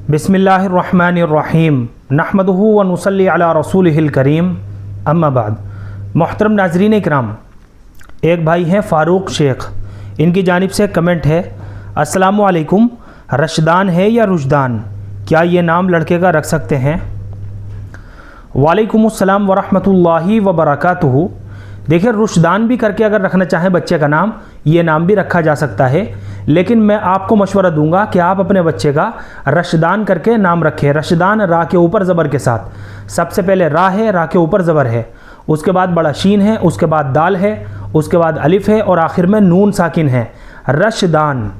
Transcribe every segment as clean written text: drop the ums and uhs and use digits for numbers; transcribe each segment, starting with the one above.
बिस्मिल्लाहिर्रहमानिर्रहीम नहमदुहु व नुसल्ली अला रसूलिहिल करीम अम्मा बाद। मोहतरम नाज़रीन इकराम, एक भाई हैं फ़ारूक शेख, इनकी जानिब से कमेंट है, अस्सलामु अलैकुम, रशदान है या रुशदान, क्या ये नाम लड़के का रख सकते हैं? वालेकुमुस्सलाम व रहमतुल्लाहि व बरकातुहू। देखिए, रुशदान भी करके अगर रखना चाहें बच्चे का नाम, ये नाम भी रखा जा सकता है, लेकिन मैं आपको मशवरा दूंगा कि आप अपने बच्चे का रशदान करके नाम रखें। रशदान रा के ऊपर ज़बर के साथ, सबसे पहले रा है, रा के ऊपर ज़बर है, उसके बाद बड़ा शीन है, उसके बाद दाल है, उसके बाद अलिफ है और आखिर में नून साकिन है। रशदान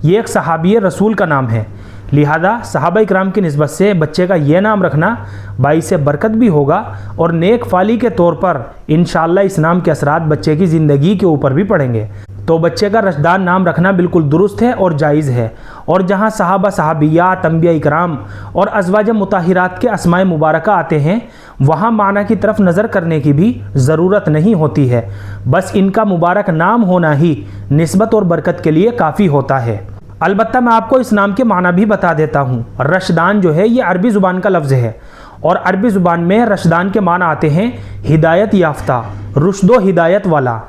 ये एक सहाबी रसूल का नाम है, लिहाजा सहाबा इकराम की निस्बत से बच्चे का ये नाम रखना बाइस बरकत भी होगा और नेक फाली के तौर पर इंशाअल्लाह इस नाम के असरात बच्चे की ज़िंदगी के ऊपर भी पड़ेंगे। तो बच्चे का रशदान नाम रखना बिल्कुल दुरुस्त है और जायज़ है। और जहाँ सहाबा सहाबियात अंबिया इकराम और अज़वाज मुताहिरात के अस्माए मुबारका आते हैं, वहाँ माना की तरफ नज़र करने की भी ज़रूरत नहीं होती है, बस इनका मुबारक नाम होना ही निस्बत और बरकत के लिए काफ़ी होता है। अलबत्ता मैं आपको इस नाम के माना भी बता देता हूँ। रशदान जो है ये अरबी ज़ुबान का लफ्ज़ है और अरबी ज़ुबान में रशदान के माना आते हैं हिदायत याफ्ता, रुश्दो हिदायत वाला,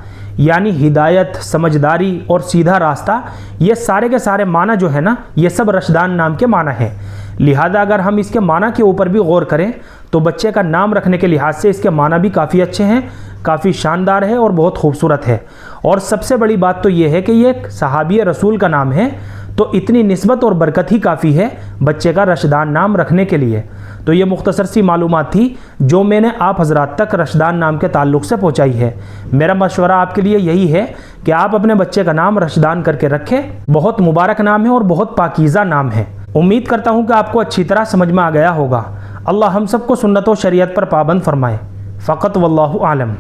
यानी हिदायत, समझदारी और सीधा रास्ता। ये सारे के सारे माना जो है ना, ये सब रशदान नाम के माना है। लिहाजा अगर हम इसके माना के ऊपर भी गौर करें तो बच्चे का नाम रखने के लिहाज से इसके माना भी काफ़ी अच्छे हैं, काफ़ी शानदार है और बहुत खूबसूरत है। और सबसे बड़ी बात तो ये है कि ये एक सहाबी रसूल का नाम है, तो इतनी निस्बत और बरकत ही काफ़ी है बच्चे का रशदान नाम रखने के लिए। तो ये मुख्तसर सी मालूमात थी जो मैंने आप हजरात तक रशदान नाम के ताल्लुक़ से पहुँचाई है। मेरा मशवरा आपके लिए यही है कि आप अपने बच्चे का नाम रशदान करके रखें। बहुत मुबारक नाम है और बहुत पाकीज़ा नाम है। उम्मीद करता हूँ कि आपको अच्छी तरह समझ में आ गया होगा। अल्लाह हम सबको सुन्नत व शरीयत पर पाबंद फरमाए। फ़क़त वल्लाहु आलम।